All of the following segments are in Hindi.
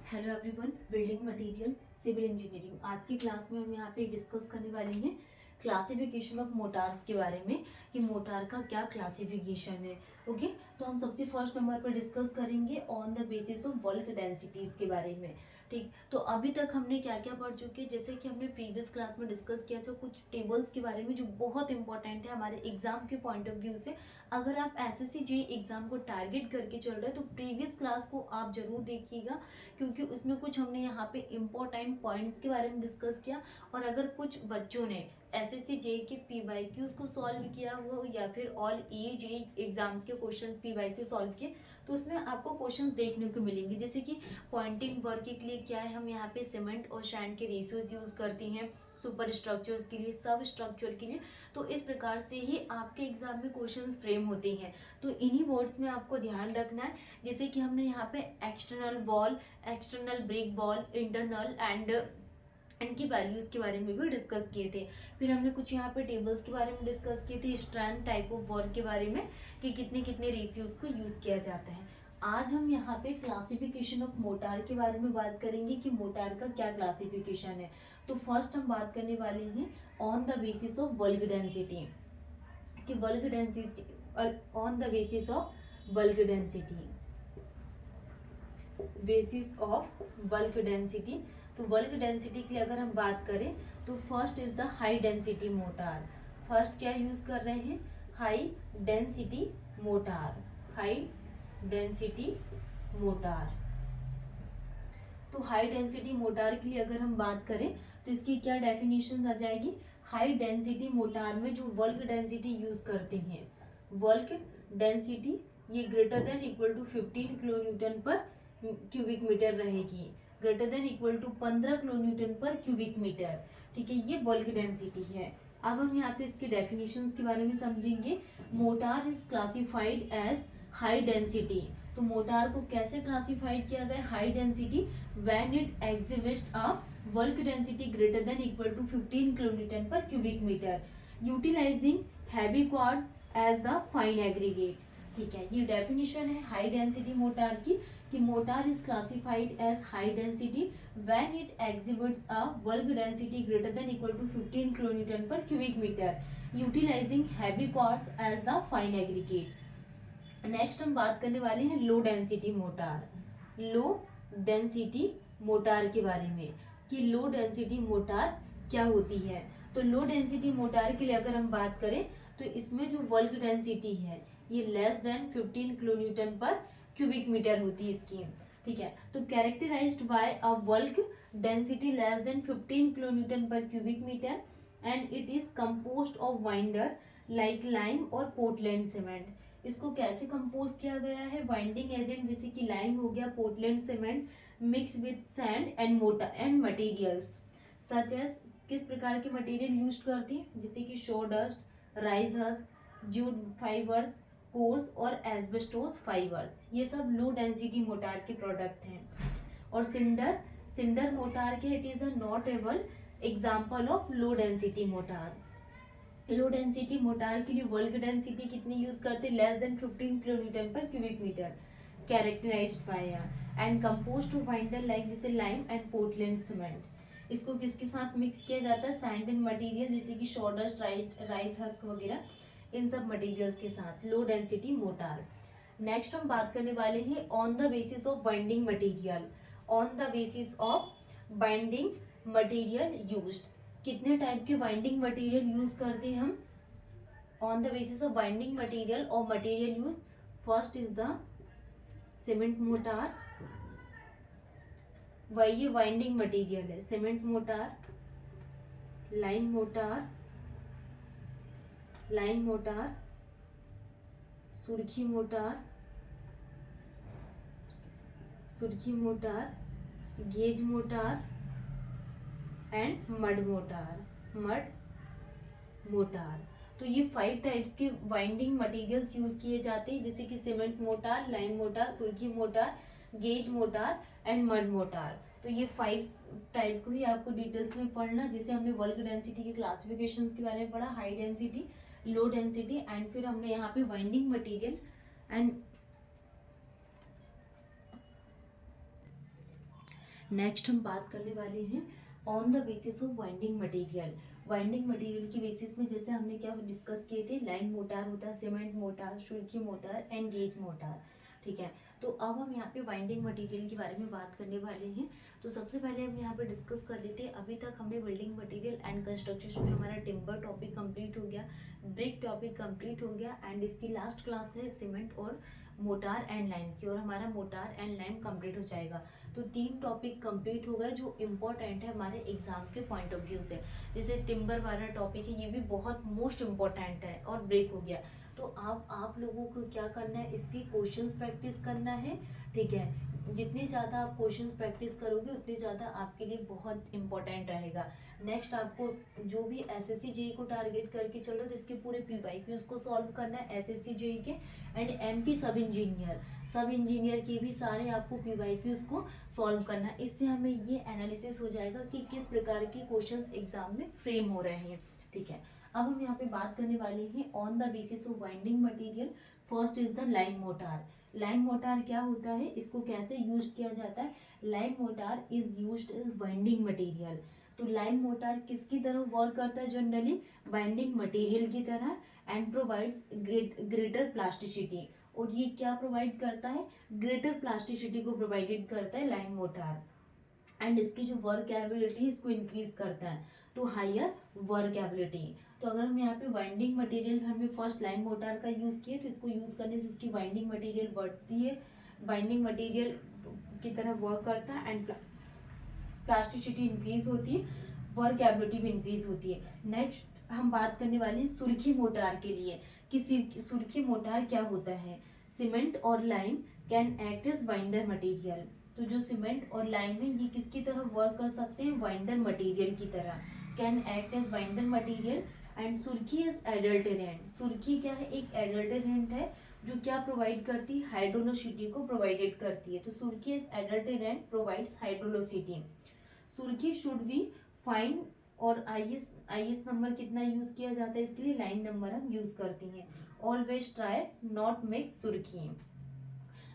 Hello everyone, building material civil engineering. आज की क्लास में हम यहाँ पे डिस्कस करने वाले हैं क्लासिफिकेशन ऑफ मोटार्स के बारे में कि मोटार का क्या क्लासिफिकेशन है। ओके, तो हम सबसे फर्स्ट नंबर पर डिस्कस करेंगे on the basis of bulk densities के बारे में। ठीक, तो अभी तक हमने क्या क्या पढ़ चुके हैं, जैसे कि हमने प्रीवियस क्लास में डिस्कस किया था कुछ टेबल्स के बारे में जो बहुत इंपॉर्टेंट है हमारे एग्जाम के पॉइंट ऑफ व्यू से। अगर आप एसएससी जे एग्जाम को टारगेट करके चल रहे हैं तो प्रीवियस क्लास को आप जरूर देखिएगा, क्योंकि उसमें कुछ हमने यहाँ पे इम्पोर्टेंट पॉइंट्स के बारे में डिस्कस किया। और अगर कुछ बच्चों ने एसएससी जे के पीवाईक्यूज को सॉल्व किया हो या फिर ऑल जे एग्जाम्स के क्वेश्चंस पीवाईक्यू सॉल्व किए तो उसमें आपको क्वेश्चंस देखने को मिलेंगे, जैसे कि पॉइंटिंग वर्क के लिए क्या है, हम यहाँ पे सीमेंट और सैंड के रेशियोज यूज करती हैं, सुपर स्ट्रक्चर्स के लिए, सब स्ट्रक्चर के लिए। तो इस प्रकार से ही आपके एग्जाम में क्वेश्चंस फ्रेम होते हैं। तो इन्हीं वर्ड्स में आपको ध्यान रखना है, जैसे कि हमने यहाँ पे external ball, external break ball, internal and इनकी वैल्यूज के बारे में भी डिस्कस किए थे। फिर हमने कुछ यहाँ पे टेबल्स के बारे में डिस्कस किए थे, स्ट्रैंड टाइप ऑफ वर्क के बारे में कि कितने कितने रेशियोज को यूज किया जाता है। आज हम यहाँ पे क्लासिफिकेशन ऑफ मोटार के बारे में बात करेंगे कि मोटार का क्या क्लासिफिकेशन है। तो फर्स्ट हम बात करने वाले हैं on the basis of bulk density, कि bulk density on the basis of bulk density, basis of bulk density. तो बल्क डेंसिटी की अगर हम बात करें तो first is the high density mortar. First क्या यूज कर रहे हैं, high density mortar, high density mortar. तो हाई डेंसिटी मोटार के लिए अगर हम बात करें तो इसकी क्या डेफिनेशन आ जाएगी, हाई डेंसिटी मोटार में जो वर्क डेंसिटी यूज करते हैं, वर्क डेंसिटी ये greater than equal to 15 kilo newton per cubic metre रहेगी, greater than equal to 15 kilo newton per cubic metre. ठीक है, ये वर्क डेंसिटी है। अब हम यहाँ पे इसके डेफिनेशंस के बारे में समझेंगे। Mortar is classified as high density. तो मोटार को कैसे क्लासिफाइड किया गया, high density when it exhibits a bulk density greater than equal to 15 kilonewton per cubic meter utilizing heavy cord as the fine aggregate। ठीक है, ये डेफिनेशन है हाई डेंसिटी मोटार की कि mortar is classified as high density when it exhibits a bulk density greater than equal to 15 kilonewton पर cubic metre utilizing heavy cords as the fine aggregate. Next हम बात करने वाले हैं low density mortar, low density mortar के बारे में कि लो डेंसिटी मोटार क्या होती है। तो लो डेंसिटी मोटार के लिए अगर हम बात करें तो इसमें जो वर्क डेंसिटी है ये लेस देन 15 किलोन्यूटन पर क्यूबिक मीटर होती है इसकी। ठीक है, तो characterised by a work density less than 15 kilonewton पर cubic metre and it is composed of binder like lime और पोर्टलैंड सीमेंट। इसको कैसे कंपोज किया गया है, वाइंडिंग एजेंट जैसे कि लाइम हो गया, Portland cement mix with sand and mortar and materials such as, किस प्रकार के मटेरियल यूज करती हैं, जैसे कि sawdust, rice husk, jute fibres, coarse और एस्बेस्टोस फाइबर्स, ये सब लो डेंसिटी मोटार के प्रोडक्ट हैं। और सिंडर, सिंडर मोटार के it is a notable example of low density mortar. Low density mortar के लिए वर्क डेंसिटी कितनी यूज करते, लेस देन 15 किलोन्यूटन पर cubic metre, characterised by and composed to binder like जैसे लाइम एंड पोर्टलैंड सीमेंट। इसको किसके साथ मिक्स किया जाता है, सैंड एंड मटेरियल जैसे कि सॉडस्ट, राइस हस्क वगैरह, इन सब मटेरियल्स के साथ लो डेंसिटी मोटार। नेक्स्ट हम बात करने वाले हैं on the basis of binding material, on the basis of binding material used, कितने टाइप के बाइंडिंग मटेरियल यूज करते हैं हम on the basis of binding material और material use. First is the cement mortar, वही ये बाइंडिंग मटेरियल है, cement mortar, lime mortar, lime mortar, surkhi mortar, surkhi mortar, gauge mortar and mud mortar, mud mortar. तो ये 5 टाइप्स के वाइंडिंग मटेरियल्स यूज किए जाते हैं, जैसे कि cement mortar, lime mortar, surkhi mortar, gauge mortar and mud mortar. तो ये 5 टाइप को ही आपको डिटेल्स में पढ़ना, जैसे हमने वर्क डेंसिटी के क्लासिफिकेशंस के बारे में पढ़ा, high density, low density and फिर हमने यहाँ पे वाइंडिंग मटेरियल एंड नेक्स्ट हम बात करने वाले हैं on the basis of winding material. Winding material की बेसिस में जैसे हमने क्या डिस्कस किए थे, लाइन मोटार होता है, cement motor, surkhi motor and gauge motor. ठीक है, तो अब हम यहाँ पे वाइंडिंग मटेरियल के बारे में बात करने वाले हैं। तो सबसे पहले हम यहाँ पे डिस्कस कर लेते हैं। अभी तक हमने बिल्डिंग मटेरियल एंड कंस्ट्रक्शन में हमारा टिम्बर टॉपिक कंप्लीट हो गया, ब्रिक टॉपिक कंप्लीट हो गया एंड इसकी लास्ट क्लास है सीमेंट और मोटार एंड लाइम की, और हमारा मोटार एंड लाइम कंप्लीट हो जाएगा। तो 3 टॉपिक कंप्लीट हो गए जो इम्पोर्टेंट है हमारे एग्जाम के पॉइंट ऑफ व्यू से। जैसे टिम्बर वाला टॉपिक है, ये भी बहुत मोस्ट इम्पोर्टेंट है, और ब्रेक हो गया। तो आप लोगों को क्या करना है, इसकी क्वेश्चंस प्रैक्टिस करना है। ठीक है, जितनी ज़्यादा आप क्वेश्चंस प्रैक्टिस करोगे उतनी ज़्यादा आपके लिए बहुत इंपॉर्टेंट रहेगा। नेक्स्ट आपको जो भी एसएससी जेई को टारगेट करके चल रहे हो तो इसके पूरे पीवाईक्यूज को सॉल्व करना है, एसएससी जेई के एंड एमपी सब इंजीनियर के भी सारे आपको पीवाईक्यूज को सॉल्व करना है। इससे हमें ये एनालिसिस हो जाएगा कि किस प्रकार के क्वेश्चंस एग्जाम में फ्रेम हो रहे हैं। ठीक है, अब हम यहाँ पे बात करने वाले हैं on the basis of winding material. First is the lime mortar. Lime mortar क्या होता है, इसको कैसे यूज किया जाता है। Lime mortar is used as winding material. तो लाइम मोटार किसकी तरह वर्क करता है, जनरली वाइंडिंग मटेरियल की तरह, एंड प्रोवाइड्स ग्रेटर प्लास्टिसिटी। और ये क्या प्रोवाइड करता है, ग्रेटर प्लास्टिसिटी को प्रोवाइडेड करता है लाइम मोटार। एंड इसकी जो वर्क एबिलिटी है इसको इंक्रीज करता है, तो हायर वर्क एबिलिटी। तो अगर हम यहाँ पे वाइंडिंग मटेरियल हमने फर्स्ट लाइम मोटार का यूज किया, तो इसको यूज करने से इसकी वाइंडिंग मटेरियल बढ़ती है, बाइंडिंग मटेरियल की तरह वर्क करता है एंड प्लास्टिसिटी इंक्रीज होती है, वर्क एबिलिटी भी इंक्रीज होती है। नेक्स्ट हम बात करने वाले हैं सुर्खी मोटार के लिए कि सुर्खी मोटार क्या होता है। सीमेंट और lime can act as binder material. तो जो सीमेंट और लाइम है ये किसकी तरह वर्क कर सकते हैं, बाइंडर मटेरियल की तरह, can act as binder material. And surkhi is adulterant. सुर्खी क्या है, एक एडल्टेरेंट है जो क्या प्रोवाइड करती है, हाइड्रोलोसिटी को प्रोवाइडेड करती है। तो सुर्खी इज एडल्टेरेंट प्रोवाइड्स हाइड्रोलोसिटी। सुर्खी शुड बी फाइन, और आईएस नंबर कितना यूज किया जाता है इसके लिए, लाइन नंबर हम यूज करती हैं। ऑलवेज ट्राई नॉट मिक्स सुर्खी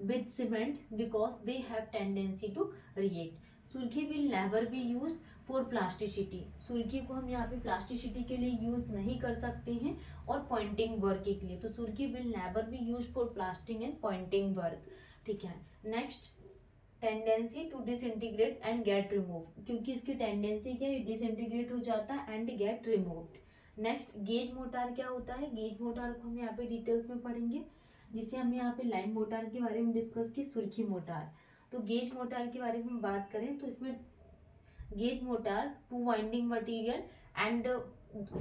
with cement because they have tendency to react. सुर्खी will never be used for plasticity. सुर्खी को हम यहाँ पे प्लास्टिसिटी के लिए यूज नहीं कर सकते हैं और पॉइंटिंग वर्क के लिए। तो सुर्खी will never be used for plastering and pointing work. ठीक है, next tendency to disintegrate and get remove, क्योंकि इसकी टेंडेंसी क्या है, डिसइंटीग्रेट हो जाता है and get removed. Next gauge mortar क्या होता है, गेज मोटार को हम यहाँ पे डिटेल्स में पढ़ेंगे, जिसे हमने यहाँ पे लाइम मोटार के बारे में डिस्कस की, सुर्खी मोटार। तो गेज मोटार के बारे में बात करें तो इसमें gauge mortar 2 winding material and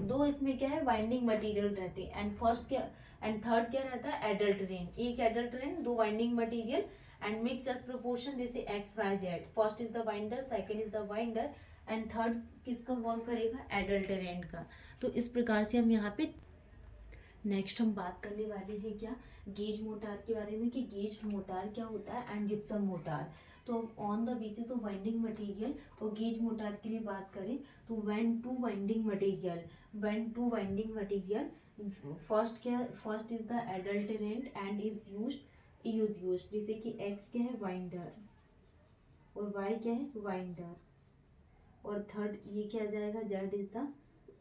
2 इसमें क्या है, वाइंडिंग मटेरियल रहते हैं, एंड फर्स्ट क्या एंड थर्ड क्या रहता है, एडल्टरेन। एक adulterant, 2 winding material and mix as proportion जैसे X Y Z. First is the binder, second is the binder and third किसका वर्क करेगा, एडल्टरेन का। तो इस प्रकार से हम यहाँ पे नेक्स्ट हम बात करने वाले हैं क्या, गेज मोटार के बारे में कि गेज मोटार क्या होता है एंड जिप्सम मोटार। तो on the basis of winding material और गेज मोटार के लिए बात करें तो when two binding material first क्या, first is the adulterant and is used, जैसे कि एक्स क्या है, वाइंडर, और वाई क्या है, वाइंडर, और थर्ड ये क्या आ जाएगा, जेड इज द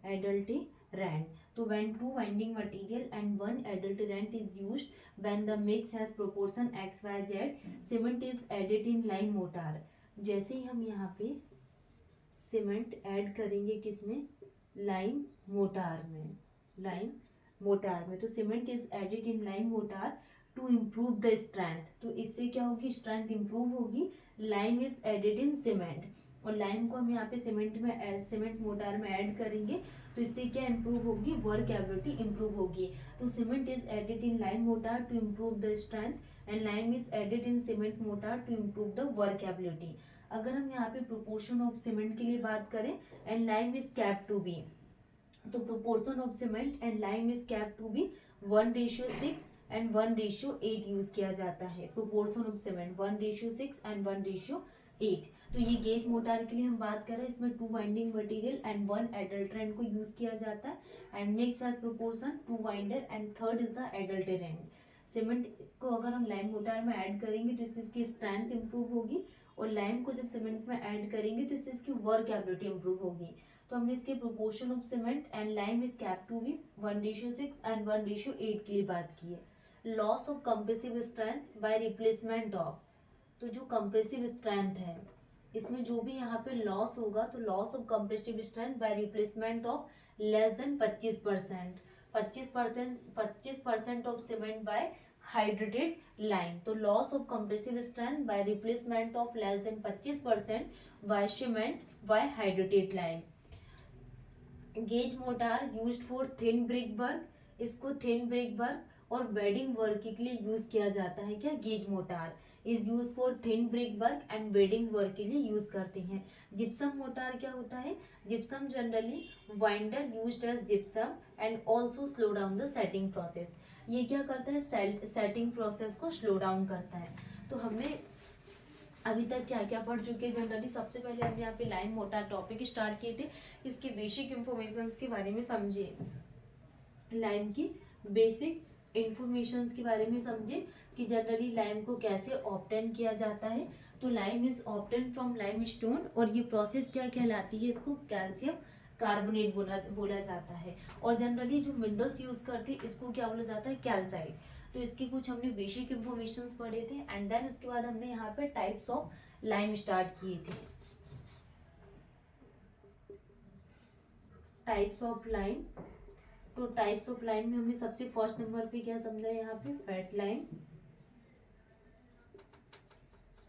एडल्टेरेंट। तो when 2 winding material and 1 adulterant is used, when the mix has proportion x y z, cement is added in lime mortar। जैसे ही हम यहाँ पे सीमेंट ऐड करेंगे किसमें, लाइम मोटार में, तो cement is added in lime mortar to improve the strength. तो इससे क्या होगी, स्ट्रेंथ इंप्रूव होगी। Lime is added in cement, और लाइम को हम यहाँ पे सीमेंट मोटार में ऐड करेंगे तो इससे क्या इंप्रूव होगी, वर्क एबिलिटी इंप्रूव होगी। तो cement is added in lime mortar to improve the strength and lime is added in cement mortar to improve the workability. अगर हम यहाँ पे प्रोपोर्शन ऑफ सीमेंट के लिए बात करें and lime is capped to be, तो proportion of cement and lime is capped to be 1:6 and 1:8 use किया जाता है। Proportion of cement 1:6 and 1:8। तो ये गेज मोटार के लिए हम बात कर रहे हैं, इसमें 2 वाइंडिंग मटेरियल एंड 1 एडल्टरेंट को यूज किया जाता है and mix as proportion 2 winder and third is the adulterant. Cement को अगर हम लाइम मोटार में ऐड करेंगे तो इससे इसकी स्ट्रेंथ इंप्रूव होगी और लाइम को जब सीमेंट में ऐड करेंगे तो इससे इसकी वर्क एबिलिटी इंप्रूव होगी। तो हमने इसके proportion of cement and lime is cap to be 1:6 and 1:8 के लिए बात की है। Loss of compressive strength by replacement of, तो जो कंप्रेसिव स्ट्रेंथ है इसमें जो भी यहाँ पे लॉस होगा तो loss of compressive strength by replacement of less than 25%, 25% of cement by hydrated lime. तो loss of compressive strength by replacement of less than 25% by cement by hydrated lime. Gauge mortar used for thin brick work, इसको थिन ब्रिक वर्क और वेडिंग वर्क के लिए यूज किया जाता है। क्या gauge mortar is use for thin brick work and bedding work के लिए यूज करते हैं। जिप्सम मोटार क्या होता है, gypsum generally winder used as gypsum and also slow down the setting process, ये क्या करता है सेटिंग प्रोसेस को स्लो डाउन करता है। तो हमने अभी तक क्या क्या पढ़ चुके हैं जनरली, सबसे पहले हम यहाँ पे लाइम मोटार टॉपिक स्टार्ट किए थे, इसके बेसिक इंफॉर्मेशन के बारे में समझे, लाइम की बेसिक इंफॉर्मेशन के बारे में समझे कि जनरली लाइम को कैसे ऑब्टेन किया जाता है। तो lime is obtain from lime stone और ये प्रोसेस क्या कहलाती है, इसको कैल्शियम कार्बोनेट बोला जाता है। और जनरली जो मिनरल्स यूज करते हैं इसको क्या बोला जाता है, कैल्साइट। तो इसकी कुछ हमने बेसिक इंफॉर्मेशन पढ़े थे एंड देन उसके बाद हमने यहाँ पे टाइप्स ऑफ लाइम स्टार्ट किए थे। टाइप्स ऑफ लाइम, तो टाइप्स ऑफ लाइम में हमने सबसे फर्स्ट नंबर पे क्या समझा है यहाँ पे, fat lime,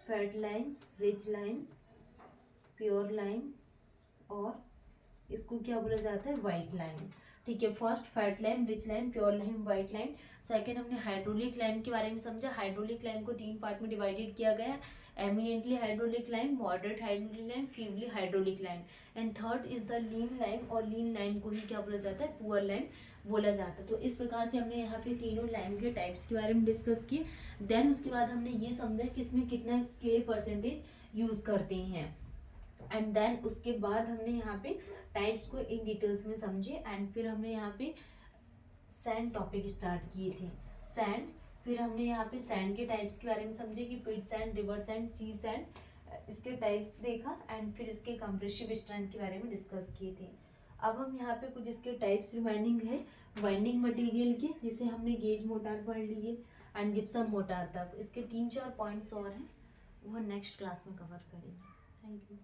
fat lime, rich lime, pure lime और इसको क्या बोला जाता है, वाइट लाइम। ठीक है, first fat lime, rich lime, pure lime, white lime. Second हमने हाइड्रोलिक लाइम के बारे में समझा। हाइड्रोलिक लाइम को 3 पार्ट में डिवाइडेड किया गया, eminently hydraulic lime, moderate hydraulic lime, feebly hydraulic lime and third is the lean lime. और लीन लाइम को ही क्या बोला जाता है, पुअर लाइम बोला जाता है। तो इस प्रकार से हमने यहाँ पे तीनों लाइम के टाइप्स के बारे में डिस्कस किए। देन उसके बाद हमने ये समझा कि इसमें कितना क्ले परसेंटेज यूज करते हैं एंड देन उसके बाद हमने यहाँ पे टाइप्स को इन डिटेल्स में समझे एंड फिर हमने यहाँ पे सैंड टॉपिक स्टार्ट किए थे, सैंड। फिर हमने यहाँ पे सैंड के टाइप्स के बारे में समझे कि पिट सैंड, रिवर सैंड, सी सैंड, इसके टाइप्स देखा एंड फिर इसके कंप्रेसिव स्ट्रेंथ के बारे में डिस्कस किए थे। अब हम यहाँ पे कुछ इसके टाइप्स रिमाइंडिंग है वाइंडिंग मटेरियल के, जिसे हमने गेज मोटार पढ़ लिए एंड जिप्सम मोटार तक। इसके 3-4 पॉइंट्स और हैं, वो नेक्स्ट क्लास में कवर करेंगे। Thank you.